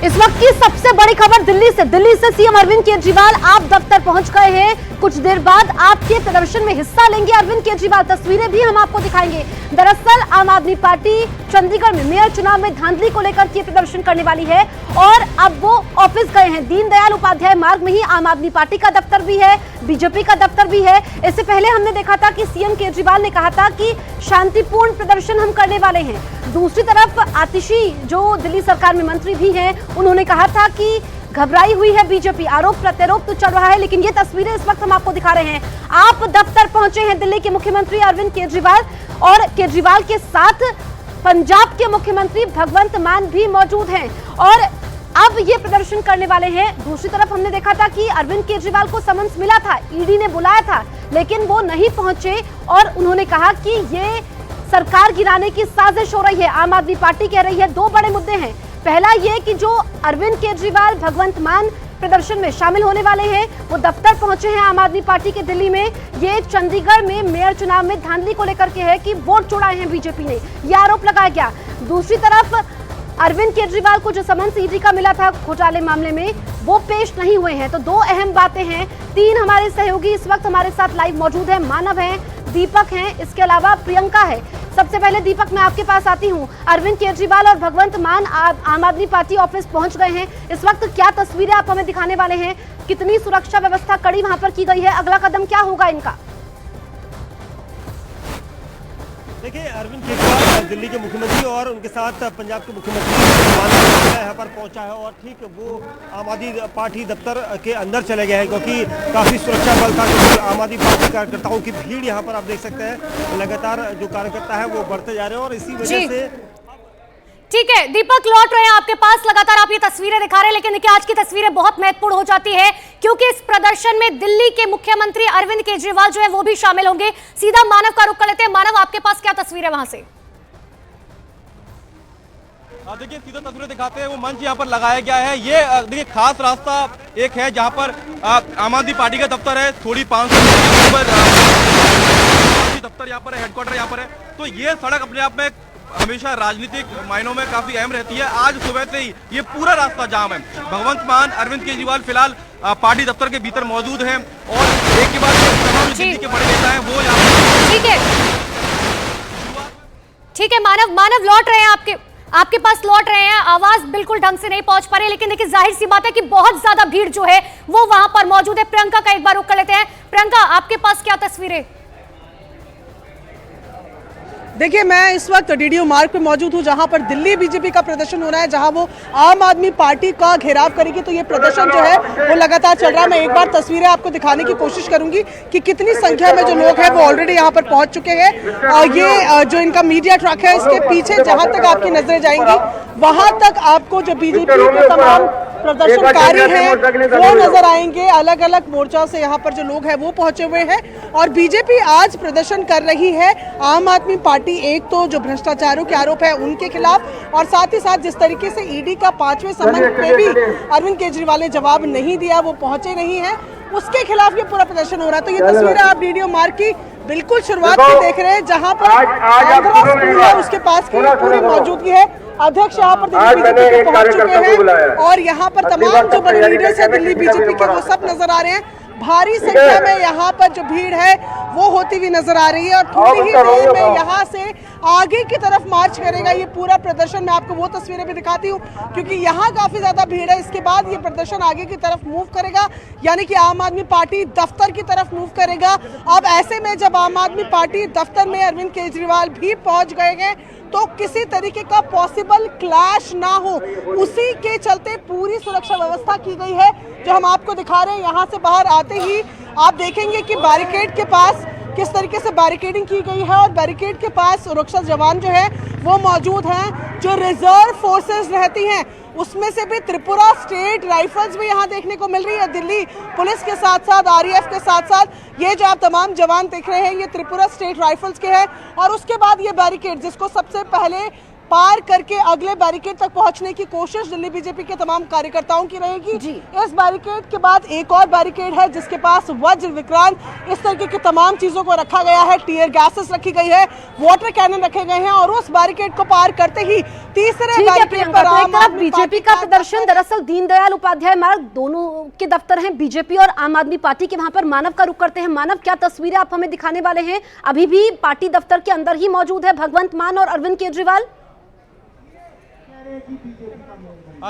इस वक्त की सबसे बड़ी खबर दिल्ली से सीएम अरविंद केजरीवाल आप दफ्तर पहुंच गए हैं। कुछ देर बाद आपके प्रदर्शन में हिस्सा लेंगे अरविंद केजरीवाल। तस्वीरें भी हम आपको दिखाएंगे। दरअसल आम आदमी पार्टी चंडीगढ़ में मेयर चुनाव में धांधली को लेकर के प्रदर्शन करने वाली है और अब वो ऑफिस गए हैं। दीनदयाल उपाध्याय मार्ग में ही आम आदमी पार्टी का दफ्तर भी है, बीजेपी का दफ्तर भी है। इससे पहले हमने देखा था कि सीएम केजरीवाल ने कहा था कि शांतिपूर्ण प्रदर्शन हम करने वाले हैं। दूसरी तरफ आतिशी जो दिल्ली सरकार में मंत्री भी हैं, उन्होंने कहा था कि घबराई हुई है बीजेपी, आरोप प्रत्यारोप तो चल रहा है। लेकिन ये तस्वीरें इस वक्त हम आपको दिखा रहे हैं। आप दफ्तर पहुंचे हैं दिल्ली के मुख्यमंत्री अरविंद केजरीवाल और केजरीवाल के साथ पंजाब के मुख्यमंत्री भगवंत मान भी मौजूद हैं और अब ये प्रदर्शन करने वाले हैं। दूसरी तरफ हमने देखा था कि अरविंद केजरीवाल को समन्स मिला था, ईडी ने बुलाया था, लेकिन वो नहीं पहुंचे और उन्होंने कहा कि ये सरकार गिराने की साजिश हो रही है। आम आदमी पार्टी कह रही है दो बड़े मुद्दे हैं। पहला ये कि जो अरविंद केजरीवाल भगवंत मान प्रदर्शन में शामिल होने वाले हैं, वो दफ्तर पहुंचे हैं आम आदमी पार्टी के दिल्ली में। ये चंडीगढ़ में मेयर चुनाव में धांधली को लेकर के है कि वोट चुराए हैं बीजेपी ने, ये आरोप लगाया गया। दूसरी तरफ अरविंद केजरीवाल को जो समन्स ईडी का मिला था घोटाले मामले में, वो पेश नहीं हुए हैं। तो दो अहम बातें हैं। तीन हमारे सहयोगी इस वक्त हमारे साथ लाइव मौजूद हैं। मानव हैं, दीपक हैं, इसके अलावा प्रियंका है। सबसे पहले दीपक, मैं आपके पास आती हूं। अरविंद केजरीवाल और भगवंत मान आम आदमी पार्टी ऑफिस पहुंच गए हैं। इस वक्त क्या तस्वीरें आप हमें दिखाने वाले हैं? कितनी सुरक्षा व्यवस्था कड़ी वहां पर की गई है? अगला कदम क्या होगा इनका? देखिए, अरविंद केजरीवाल दिल्ली के मुख्यमंत्री और उनके साथ पंजाब के मुख्यमंत्री यहाँ पर पहुंचा है और ठीक वो आम आदमी पार्टी दफ्तर के अंदर चले गए हैं क्योंकि काफ़ी सुरक्षा बल था। क्योंकि आम आदमी पार्टी कार्यकर्ताओं की भीड़ यहाँ पर आप देख सकते हैं, लगातार जो कार्यकर्ता है वो बढ़ते जा रहे हैं और इसी वजह से। ठीक है दीपक, लौट रहे हैं आपके पास। लगातार आप ये तस्वीरें दिखा रहे हैं, लेकिन देखिए आज की तस्वीरें बहुत महत्वपूर्ण हो जाती है क्योंकि इस प्रदर्शन में दिल्ली के मुख्यमंत्री अरविंद केजरीवाल जो है वो भी शामिल होंगे। सीधा मानव का रुख कर लेते हैं। मानव, आपके पास क्या तस्वीर है वहां से? देखिए, सीधा तस्वीरें दिखाते हैं। वो मंच यहाँ पर लगाया गया है। ये देखिए खास रास्ता एक है जहाँ पर आम आदमी पार्टी का दफ्तर है। थोड़ी 500 दफ्तर यहाँ पर है, हेडक्वार्टर यहाँ पर है। तो ये सड़क अपने आप में हमेशा राजनीतिक मायनों में काफी अहम रहती है। आज सुबह से ही ये पूरा रास्ता जाम है। भगवंत मान, अरविंद केजरीवाल फिलहाल पार्टी दफ्तर के भीतर मौजूद हैं और एक के बाद तमाम दिल्ली के बड़े नेता हैं वो यहाँ। ठीक है मानव लौट रहे हैं आपके पास लौट रहे हैं। आवाज बिल्कुल ढंग से नहीं पहुंच पा रही है, लेकिन देखिए जाहिर सी बात है कि बहुत ज्यादा भीड़ जो है वो वहां पर मौजूद है। प्रियंका का एक बार रुख कर लेते हैं। प्रियंका, आपके पास क्या तस्वीरें? देखिए, मैं इस वक्त डीडीओ मार्ग पे मौजूद हूँ जहाँ पर दिल्ली बीजेपी का प्रदर्शन हो रहा है, जहाँ वो आम आदमी पार्टी का घेराव करेगी। तो ये प्रदर्शन जो है वो लगातार चल रहा है। मैं एक बार तस्वीरें आपको दिखाने की कोशिश करूंगी कि कितनी संख्या में जो लोग हैं वो ऑलरेडी यहाँ पर पहुंच चुके हैं। और ये जो इनका मीडिया ट्रक है, इसके पीछे जहाँ तक आपकी नजरें जाएंगी वहाँ तक आपको जो बीजेपी के तमाम प्रदर्शनकारी हैं वो नजर आएंगे। अलग अलग मोर्चा से यहाँ पर जो लोग हैं वो पहुंचे हुए हैं और बीजेपी आज प्रदर्शन कर रही है। आम आदमी पार्टी एक तो जो भ्रष्टाचारों के आरोप है उनके खिलाफ और साथ ही साथ जिस तरीके से ईडी का 5वें समन पे भी अरविंद केजरीवाल ने जवाब नहीं दिया, वो पहुंचे नहीं है, उसके खिलाफ ये पूरा प्रदर्शन हो रहा है। तो ये तस्वीरें आप डीडीओ मार्ग की बिल्कुल शुरुआत में देख रहे हैं जहाँ पर आंध्रा स्कूल है उसके पास की पूरी मौजूदगी है। अध्यक्ष यहाँ पर दिल्ली बीजेपी के पहुंच चुके हैं और यहाँ पर तमाम जो बड़े लीडर्स हैं दिल्ली बीजेपी के वो सब नजर आ रहे हैं। भारी संख्या में यहाँ पर जो भीड़ है वो होती हुई नजर आ रही है और थोड़ी ही देर में यहाँ से आगे की तरफ मार्च करेगा ये पूरा प्रदर्शन। मैं आपको वो तस्वीरें भी दिखाती हूँ क्योंकि यहाँ काफी ज्यादा भीड़ है। इसके बाद ये प्रदर्शन आगे की तरफ मूव करेगा, यानी कि आम आदमी पार्टी दफ्तर की तरफ मूव करेगा। अब ऐसे में जब आम आदमी पार्टी दफ्तर में अरविंद केजरीवाल भी पहुंच गए हैं तो किसी तरीके का पॉसिबल क्लैश ना हो, उसी के चलते पूरी सुरक्षा व्यवस्था की गई है जो हम आपको दिखा रहे हैं। यहाँ से बाहर आते ही आप देखेंगे कि बैरिकेड के पास किस तरीके से बैरिकेडिंग की गई है और बैरिकेड के पास सुरक्षा जवान जो है वो मौजूद हैं। जो रिजर्व फोर्सेस रहती हैं उसमें से भी त्रिपुरा स्टेट राइफल्स भी यहाँ देखने को मिल रही है। दिल्ली पुलिस के साथ साथ आरएएफ के साथ साथ ये जो आप तमाम जवान देख रहे हैं ये त्रिपुरा स्टेट राइफल्स के हैं। और उसके बाद ये बैरिकेड जिसको सबसे पहले पार करके अगले बैरिकेड तक पहुंचने की कोशिश दिल्ली बीजेपी के तमाम कार्यकर्ताओं की रहेगी। इस बैरिकेड के बाद एक और बैरिकेड है जिसके पास वज्र विक्रांत, इस तरीके की तमाम चीजों को रखा गया है, टीयर गैसेस रखी गई है, वाटर कैनन रखे गए हैं और उस बैरिकेड को पार करते ही तीसरे बैरिकेड पर आम आदमी बीजेपी का प्रदर्शन, दरअसल दीनदयाल उपाध्याय मार्ग दोनों के दफ्तर हैं बीजेपी और आम आदमी पार्टी के, वहां पर मानव का रुख करते हैं। मानव, क्या तस्वीरें आप हमें दिखाने वाले हैं? अभी भी पार्टी दफ्तर के अंदर ही मौजूद है भगवंत मान और अरविंद केजरीवाल।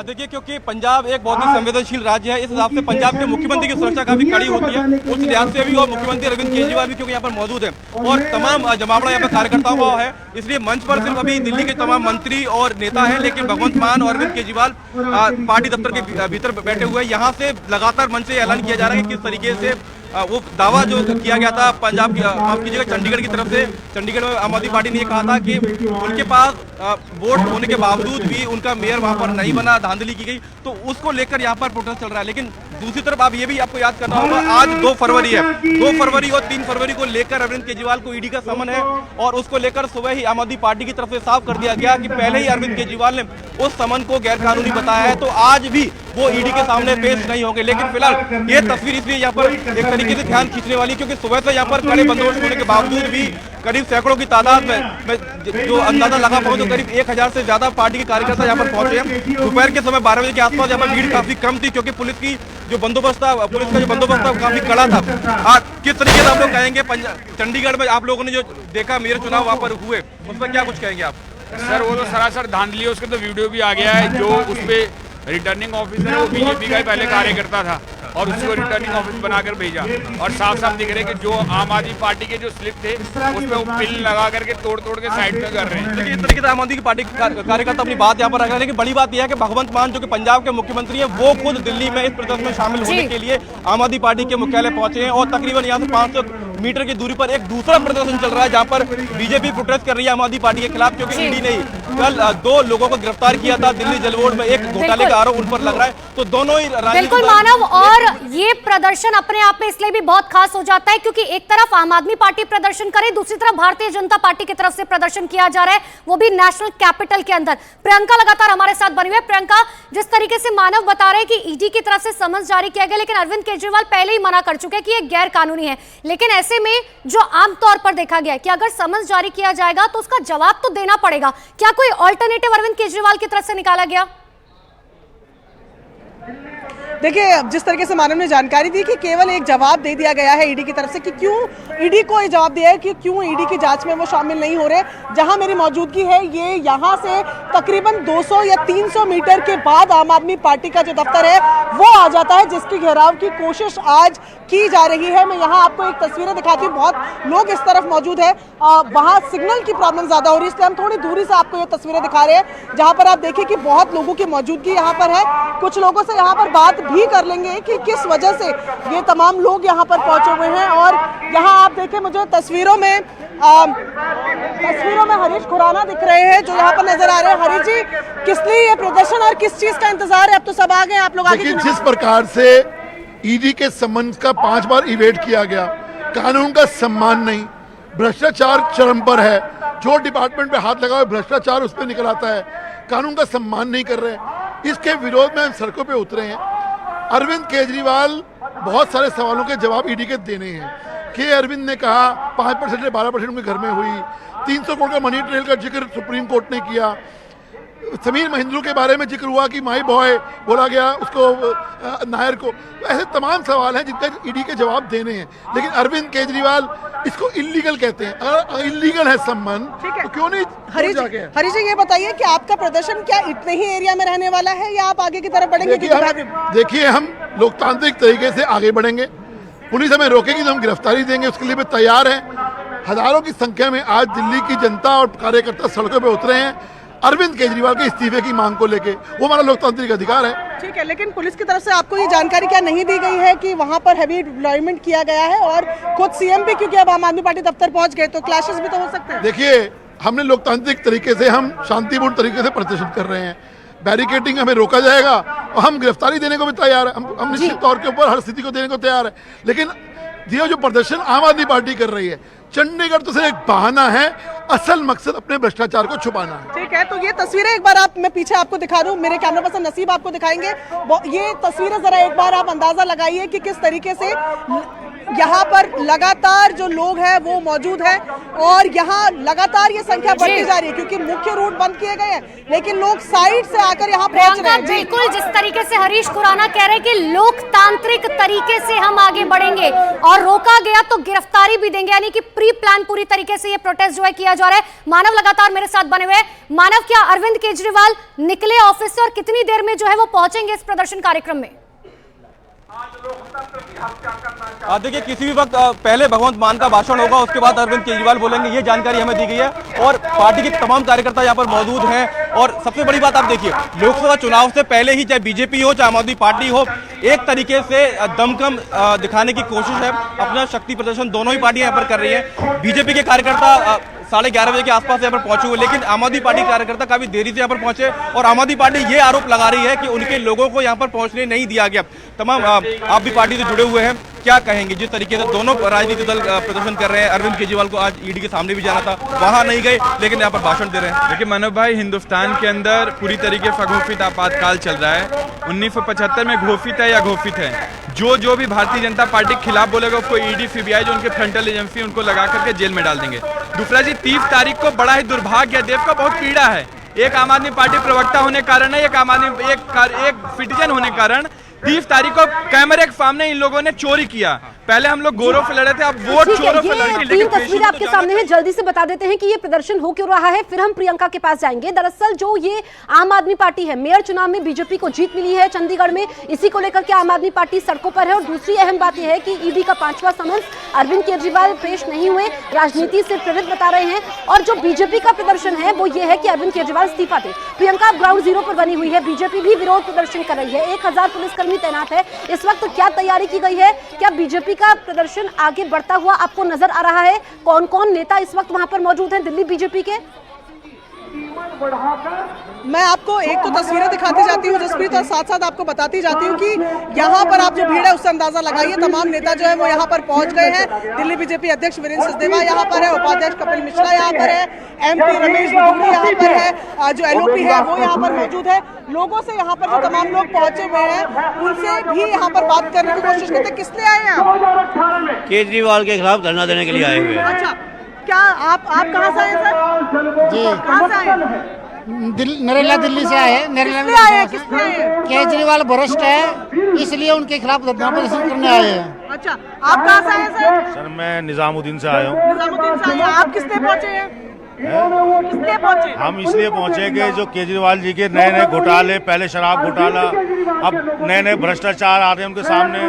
देखिए, क्योंकि पंजाब एक बहुत ही संवेदनशील राज्य है, इस हिसाब से पंजाब के मुख्यमंत्री की सुरक्षा काफी कड़ी होती है, उस लिहाज से भी। और मुख्यमंत्री अरविंद केजरीवाल भी क्योंकि यहाँ पर मौजूद है और तमाम जमावड़ा यहाँ पर कार्यकर्ताओं का है, इसलिए मंच पर सिर्फ अभी दिल्ली के तमाम मंत्री और नेता हैं, लेकिन भगवंत मान और अरविंद केजरीवाल पार्टी दफ्तर के भीतर बैठे हुए हैं। यहाँ से लगातार मंच से ऐलान किया जा रहा है कि किस तरीके से वो दावा जो किया गया था पंजाब की, माफ कीजिएगा, चंडीगढ़ की तरफ से, चंडीगढ़ में आम आदमी पार्टी ने कहा था कि उनके पास वोट होने के बावजूद भी उनका मेयर वहां पर नहीं बना, धांधली की गई, तो उसको लेकर यहाँ पर प्रोटेस्ट चल रहा है। लेकिन दूसरी तरफ आप ये भी आपको याद करना होगा, आज 2 फरवरी है, 2 फरवरी और 3 फरवरी को लेकर अरविंद केजरीवाल को ईडी का समन है और उसको लेकर सुबह ही आम आदमी पार्टी की तरफ से साफ कर दिया गया कि पहले ही अरविंद केजरीवाल ने उस समन को गैर कानूनी बताया है, तो आज भी वो ईडी के सामने पेश नहीं होंगे। लेकिन फिलहाल ये तस्वीर इसलिए यहाँ पर एक तरीके से ध्यान खींचने वाली, क्योंकि सुबह से यहाँ पर कड़े बंदोबस्त होने के बावजूद भी करीब सैकड़ों की तादाद में जो अंदाजा लगा पाऊं तो करीब 1000 से ज्यादा पार्टी के कार्यकर्ता यहाँ पर पहुंचे हैं। दोपहर के समय 12 बजे के आसपास यहाँ पर भीड़ काफी कम थी, क्योंकि पुलिस की जो बंदोबस्त था, पुलिस का जो बंदोबस्त था काफी कड़ा था। किस तरीके से आप लोग कहेंगे चंडीगढ़ में आप लोगों ने जो देखा मेयर चुनाव वहां पर हुए, उस पर क्या कुछ कहेंगे आप? सर, वो तो सरासर धांधली है, उसके तो वीडियो भी आ गया है। जो उसपे रिटर्निंग ऑफिसर है वो बीजेपी का ही पहले कार्यकर्ता था और उसको रिटर्निंग ऑफिस बनाकर भेजा, और साफ साफ दिख रहे कि जो आम आदमी पार्टी के जो स्लिप थे उसमें वो पिन लगा करके तोड़ के साइड में कर रहे हैं। लेकिन इस तरीके से आम आदमी की पार्टी कार्यकर्ता अपनी बात यहाँ पर रख रहे हैं, लेकिन बड़ी बात यह है कि भगवंत मान जो कि पंजाब के मुख्यमंत्री हैं, वो खुद दिल्ली में इस प्रदर्शन में शामिल होने के लिए आम आदमी पार्टी के मुख्यालय पहुंचे हैं और तकरीबन यहाँ से 500 मीटर की दूरी पर एक दूसरा प्रदर्शन चल रहा है जहाँ पर बीजेपी प्रोटेस्ट कर रही है आम आदमी पार्टी के खिलाफ, क्योंकि ईडी ने कल 2 लोगों को गिरफ्तार किया था दिल्ली जल बोर्ड में, एक घोटाले का आरोप उन पर लग रहा है। तो दोनों ही बिल्कुल मानव, और ये प्रदर्शन अपने आप में इसलिए भी बहुत खास हो जाता है क्योंकि एक तरफ आम आदमी पार्टी प्रदर्शन करे, दूसरी तरफ भारतीय जनता पार्टी की तरफ से प्रदर्शन किया जा रहा है, वो भी नेशनल कैपिटल के अंदर। प्रियंका लगातार हमारे साथ बनी हुई है। प्रियंका, जिस तरीके से मानव बता रहे हैं कि ईडी की तरफ से समन्स जारी किया गया, लेकिन अरविंद केजरीवाल पहले ही मना कर चुके हैं कि ये गैर कानूनी है, लेकिन ऐसे में जो आमतौर पर देखा गया है कि अगर समन्स जारी किया जाएगा तो उसका जवाब तो देना पड़ेगा, क्या कोई ऑल्टरनेटिव अरविंद केजरीवाल की तरफ से निकाला गया? देखिए, जिस तरीके से मानव ने जानकारी दी कि केवल एक जवाब दे दिया गया है ईडी की तरफ से कि क्यों ईडी को ये जवाब दिया है कि क्यों ईडी की जांच में वो शामिल नहीं हो रहे। जहां मेरी मौजूदगी है, ये यहां से तकरीबन 200 या 300 मीटर के बाद आम आदमी पार्टी का जो दफ्तर है वो आ जाता है, जिसकी घेराव की कोशिश आज की जा रही है। मैं यहाँ आपको एक तस्वीरें दिखाती हूँ, बहुत लोग इस तरफ मौजूद है, वहाँ सिग्नल की प्रॉब्लम ज्यादा हो रही है, इसलिए हम थोड़ी दूरी से आपको ये तस्वीरें दिखा रहे हैं, जहाँ पर आप देखिए कि बहुत लोगों की मौजूदगी यहाँ पर है। कुछ लोगों से यहाँ पर बात भी कर लेंगे कि किस वजह से ये तमाम लोग यहाँ पर पहुंचे हुए हैं। और यहाँ आप देखें, मुझे तस्वीरों में हरीश खुराना दिख रहे हैं जो यहाँ पर नजर आ रहे हैं। हरीश जी, किस लिए ये प्रदर्शन और किस चीज का इंतजार है? अब तो सब आ गए, आप लोग आगे। जिस प्रकार से ईडी के सम्मान का 5 बार इवेट किया गया, कानून का सम्मान नहीं, भ्रष्टाचार चरम पर है, जो डिपार्टमेंट पे हाथ लगा हुआ भ्रष्टाचार उस पर निकल आता है, कानून का सम्मान नहीं कर रहे, इसके विरोध में हम सड़कों पे उतरे हैं। अरविंद केजरीवाल बहुत सारे सवालों के जवाब ईडी के देने हैं। के अरविंद ने कहा 5% से 12% उनके घर में हुई, 300 करोड़ का मनी ट्रेल का जिक्र सुप्रीम कोर्ट ने किया, समीर महेंद्रू के बारे में जिक्र हुआ कि माई बॉय बोला गया उसको नायर को। ऐसे तमाम सवाल हैं जिनका ईडी के जवाब देने हैं, लेकिन अरविंद केजरीवाल इसको इल्लीगल कहते हैं। अगर इल्लीगल है सम्मान तो क्यों नहीं हरीश जी, ये बताइए कि आपका प्रदर्शन क्या इतने ही एरिया में रहने वाला है या आप आगे की तरफ बढ़ेंगे? देखिए, हम लोकतांत्रिक तरीके से आगे बढ़ेंगे, पुलिस हमें रोकेगी तो हम गिरफ्तारी देंगे, उसके लिए भी तैयार हैं। हजारों की संख्या में आज दिल्ली की जनता और कार्यकर्ता सड़कों पे उतरे हैं अरविंद केजरीवाल के इस्तीफे की मांग को लेके। वो हमारा लोकतांत्रिक अधिकार है। ठीक है, लेकिन पुलिस की तरफ से आपको ये जानकारी क्या नहीं दी गई है कि वहां पर हैवी डिप्लॉयमेंट किया गया है? और खुद सीएम भी क्योंकि अब आम आदमी पार्टी दफ्तर पहुंच गए तो क्लैशेस भी तो हो सकते हैं। देखिए, हमने लोकतांत्रिक तरीके से, हम शांतिपूर्ण तरीके से प्रदर्शन कर रहे हैं, बैरिकेडिंग हमें रोका जाएगा और हम गिरफ्तारी देने को भी तैयार है, हम निश्चित तौर के ऊपर हर स्थिति को देने को तैयार है। लेकिन ये जो प्रदर्शन आम आदमी पार्टी कर रही है, चंडीगढ़ तो सिर्फ एक बहाना है असल मकसद अपने भ्रष्टाचार को छुपाना है। ठीक है, तो ये तस्वीरें एक बार मैं पीछे आपको दिखा दूं, मेरे कैमरा पर्सन नसीब आपको दिखाएंगे। ये तस्वीरें जरा एक बार आप अंदाजा लगाइए कि किस तरीके से यहाँ पर लगातार जो लोग हैं वो मौजूद है और यहाँ लगातार ये संख्या बढ़ती जा रही है क्योंकि मुख्य रूट बंद किए गए हैं, लेकिन लोग साइड से आकर यहाँ पहुंच रहे हैं। बिल्कुल, जिस तरीके से हरीश खुराना कह रहे हैं कि लोकतांत्रिक तरीके से हम आगे बढ़ेंगे और रोका गया तो गिरफ्तारी भी देंगे, यानी कि प्री प्लान पूरी तरीके से ये प्रोटेस्ट जो है किया जा रहा है। मानव लगातार मेरे साथ बने हुए हैं। मानव, क्या अरविंद केजरीवाल निकले ऑफिस से और कितनी देर में जो है वो पहुंचेंगे इस प्रदर्शन कार्यक्रम में? देखिए, किसी भी वक्त पहले भगवंत मान का भाषण होगा, उसके बाद अरविंद केजरीवाल बोलेंगे, ये जानकारी हमें दी गई है और पार्टी के तमाम कार्यकर्ता यहाँ पर मौजूद हैं। और सबसे बड़ी बात आप देखिए, लोकसभा चुनाव से पहले ही चाहे बीजेपी हो चाहे आम आदमी पार्टी हो, एक तरीके से दमखम दिखाने की कोशिश है, अपना शक्ति प्रदर्शन दोनों ही पार्टियां यहाँ पर कर रही है। बीजेपी के कार्यकर्ता 11:30 बजे के आसपास यहाँ पर पहुंचे हुए, लेकिन आम आदमी पार्टी कार्यकर्ता काफी देरी से यहाँ पर पहुंचे और आम आदमी पार्टी ये आरोप लगा रही है कि उनके लोगों को यहाँ पर पहुंचने नहीं दिया गया। तमाम आप भी पार्टी से जुड़े हुए हैं, क्या कहेंगे जिस तरीके से दोनों राजनीतिक दल प्रदर्शन कर रहे हैं? अरविंद केजरीवाल को आज ईडी के सामने भी जाना था, वहां नहीं गए, लेकिन यहाँ पर भाषण दे रहे हैं। देखिए मानव भाई, हिंदुस्तान के अंदर पूरी तरीके से घोषित आपातकाल चल रहा है। 1975 में घोषित है या घोषित है, जो भी भारतीय जनता पार्टी के खिलाफ बोलेगा उसको ईडी सीबीआई जो उनके फ्रंटल एजेंसी उनको लगा करके जेल में डाल देंगे। दूसरा जी, 30 तारीख को बड़ा ही दुर्भाग्य है, देश का बहुत पीड़ा है। एक आम आदमी पार्टी प्रवक्ता होने कारण है, एक सिटीजन होने कारण 30 तारीख को कैमरे के सामने इन लोगों ने चोरी किया। पहले हम लोग गोरों से लड़े थे, अब वोट चोरों से लड़ेंगे। तीन तस्वीरें आपके सामने हैं, जल्दी से बता देते हैं कि ये प्रदर्शन हो क्यों रहा है, फिर हम प्रियंका के पास जाएंगे। दरअसल जो ये आम आदमी पार्टी है, मेयर चुनाव में बीजेपी को जीत मिली है चंडीगढ़ में, इसी को लेकर के आम आदमी पार्टी सड़कों पर है। और दूसरी अहम बात यह है कि ईडी का 5वां समन्स अरविंद केजरीवाल पेश नहीं हुए, राजनीति से प्रेरित बता रहे हैं। और जो बीजेपी का प्रदर्शन है वो ये है कि अरविंद केजरीवाल इस्तीफा दे। प्रियंका आप ग्राउंड जीरो पर बनी हुई है, बीजेपी भी विरोध प्रदर्शन कर रही है, 1000 पुलिसकर्मी तैनात है। इस वक्त क्या तैयारी की गई है? क्या बीजेपी का प्रदर्शन आगे बढ़ता हुआ आपको नजर आ रहा है? कौन कौन नेता इस वक्त वहां पर मौजूद हैं दिल्ली बीजेपी के? मैं आपको एक तो तस्वीरें दिखाती जाती हूँ जसप्रीत, और साथ साथ आपको बताती जाती हूँ कि यहाँ पर आप जो भीड़ है उससे अंदाजा लगाइए। तमाम नेता जो है वो यहाँ पर पहुँच गए हैं। दिल्ली बीजेपी अध्यक्ष वीरेंद्र सिंह यहाँ पर है, उपाध्यक्ष कपिल मिश्रा यहाँ पर है, MP रमेश बघेल यहाँ पर है, जो LOP है वो यहाँ पर मौजूद है। लोगों से यहाँ पर जो तमाम लोग पहुंचे हुए हैं उनसे भी यहाँ पर बात करने की कोशिश करते हैं। किस लिए आए हैं आप? केजरीवाल के खिलाफ धरना देने के लिए आए हुए हैं। अच्छा, क्या आप कहाँ से आए सर? जी, कहाँ से आए? नरेला दिल्ली से आए। केजरीवाल भ्रष्ट है, इसलिए उनके खिलाफ धरना प्रदर्शन करने आए हैं। अच्छा, आप कहाँ से आए सर? सर मैं निजामुद्दीन से आया हूँ। निजामुद्दीन से आए। आप किस लिए पहुँचे हैं? किसलिए पहुंचे? हम इसलिए पहुंचे कि जो केजरीवाल जी के नए नए घोटाले, पहले शराब घोटाला, अब नए नए भ्रष्टाचार आ रहे हैं उनके सामने,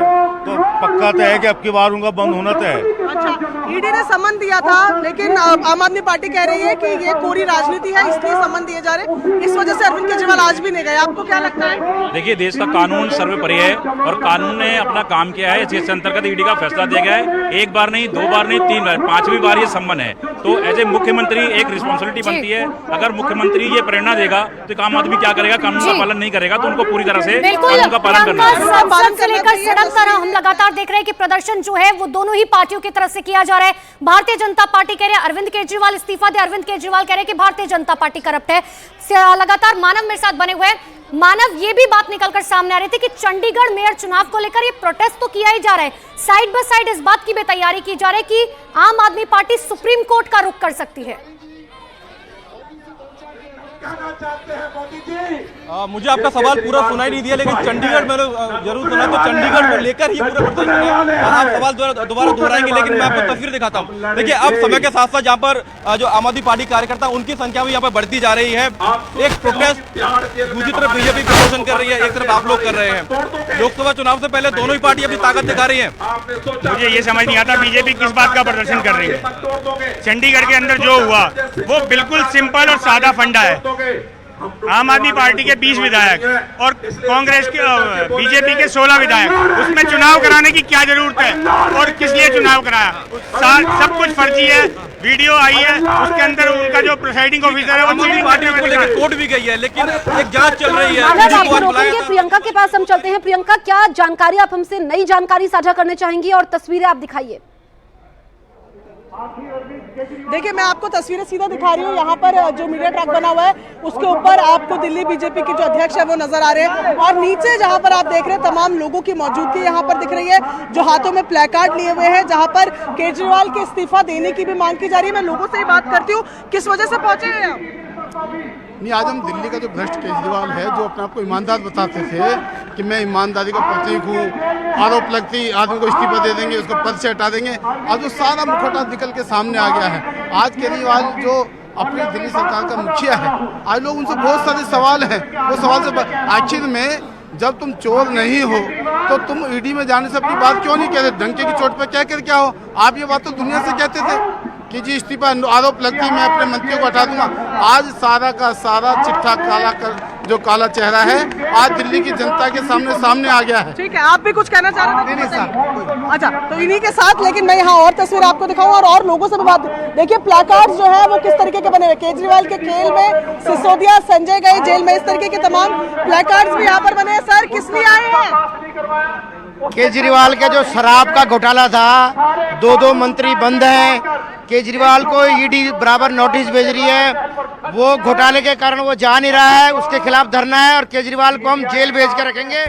तो पक्का तो है कि अब की बार उनका बंद होना तो है। अच्छा, ईडी ने समन दिया था, लेकिन आम आदमी पार्टी कह रही है कि ये कोरी राजनीति है, इसलिए समन दिए जा रहे, इस वजह से अरविंद केजरीवाल आज भी नहीं गए। आपको क्या लगता है? देखिए, देश का कानून सर्वोपरि है और कानून ने अपना काम किया है। इस अंतर्गत ईडी का फैसला दिया गया है। एक बार नहीं, 2 बार नहीं, 3 बार, 5वीं बार ये समन है। तो एज ए मुख्यमंत्री एक रिस्पॉन्सिबिलिटी बनती है। अगर मुख्यमंत्री ये प्रेरणा देगा तो आम आदमी क्या करेगा? कानून का पालन नहीं करेगा, तो उनको पूरी तरह से कानून का पालन करना है। संसद से लेकर सड़क तक हम लगातार देख रहे हैं कि प्रदर्शन जो है वो दोनों ही पार्टियों की तरफ से किया जा रहा है। भारतीय जनता पार्टी कह रहे हैं अरविंद केजरीवाल इस्तीफा दे, अरविंद केजरीवाल कह रहे हैं कि भारतीय जनता पार्टी करप्ट है। लगातार मानव मेरे साथ बने हुए हैं। मानव, ये भी बात निकलकर सामने आ रही थी कि चंडीगढ़ मेयर चुनाव को लेकर ये प्रोटेस्ट तो किया ही जा रहा है, साइड बाय साइड इस बात की भी तैयारी की जा रही है कि आम आदमी पार्टी सुप्रीम कोर्ट का रुख कर सकती है। मुझे आपका सवाल पूरा सुनाई नहीं दिया, लेकिन चंडीगढ़ मैंने जरूर सुना, तो चंडीगढ़ को लेकर ही पूरा प्रदर्शन है। आप सवाल दोबारा दोहराएंगे, लेकिन मैं आपको तस्वीर दिखाता हूँ। देखिए, अब समय के साथ साथ यहाँ पर जो आम आदमी पार्टी कार्यकर्ता उनकी संख्या भी यहाँ पर बढ़ती जा रही है। एक प्रोटेस्ट, दूसरी तरफ बीजेपी प्रदर्शन कर रही है, एक तरफ आप लोग कर रहे हैं। लोकसभा चुनाव से पहले दोनों ही पार्टी अपनी ताकत दिखा रही है। मुझे ये समझ नहीं आता बीजेपी किस बात का प्रदर्शन कर रही है। चंडीगढ़ के अंदर जो हुआ वो बिल्कुल सिंपल और सादा फंडा है। आम आदमी पार्टी के 20 विधायक और कांग्रेस के बीजेपी के 16 विधायक, उसमें चुनाव कराने की क्या जरूरत है और किस लिए चुनाव कराया? सब कुछ फर्जी है। वीडियो आई है, उसके अंदर उनका जो प्रिसाइडिंग ऑफिसर है वो पार्टी को लेकर कोर्ट भी गई है, लेकिन एक जांच चल रही है। प्रियंका के पास हम चलते हैं। प्रियंका, क्या जानकारी आप हमसे नई जानकारी साझा करने चाहेंगी और तस्वीरें आप दिखाइए। देखिए मैं आपको तस्वीरें सीधा दिखा रही हूँ। यहाँ पर जो मीडिया ट्रक बना हुआ है उसके ऊपर आपको दिल्ली बीजेपी के जो अध्यक्ष है वो नजर आ रहे हैं, और नीचे जहाँ पर आप देख रहे हैं तमाम लोगों की मौजूदगी यहाँ पर दिख रही है, जो हाथों में प्लेकार्ड लिए हुए हैं, जहाँ पर केजरीवाल के इस्तीफा देने की भी मांग की जा रही है। मैं लोगों से ही बात करती हूँ, किस वजह से पहुंचे हैं आप? नहीं, आज हम दिल्ली का जो भ्रष्ट केजरीवाल है, जो अपने आप को ईमानदार बताते थे कि मैं ईमानदारी का प्रतीक हूँ, आरोप लगती आदमी को इस्तीफा दे देंगे, उसको पद से हटा देंगे, आज वो सारा मुखौटा निकल के सामने आ गया है। आज केजरीवाल जो अपनी दिल्ली सरकार का मुखिया है, आज लोग उनसे बहुत सारे सवाल हैं। वो सवाल से आखिर में जब तुम चोर नहीं हो तो तुम ईडी में जाने से अपनी बात क्यों नहीं कहते? डंके की चोट पर क्या कर क्या हो? आप ये बात तो दुनिया से कहते थे कि जी इस्तीफा आरोप लगती मैं अपने मंत्रियों को हटा दूंगा। आज सारा का सारा चिट्ठा काला कर जो काला चेहरा है आज दिल्ली की जनता के सामने आ गया है। ठीक है, आप भी कुछ कहना चाह रहे थे? नहीं सर। अच्छा, तो इन्हीं के साथ लेकिन मैं यहाँ और तस्वीर आपको दिखाऊं और लोगों से भी बात। देखिए प्लेकार्ड्स जो है वो किस तरीके के बने हुए, केजरीवाल के खेल में सिसोदिया संजय गए जेल में, इस तरीके के तमाम प्लेकार्ड्स भी यहाँ पर बने हैं। सर किस लिए आए हैं? केजरीवाल का जो शराब का घोटाला था, 2 मंत्री बंद हैं, केजरीवाल को ईडी बराबर नोटिस भेज रही है, वो घोटाले के कारण वो जा नहीं रहा है, उसके खिलाफ धरना है और केजरीवाल को हम जेल भेज कर रखेंगे।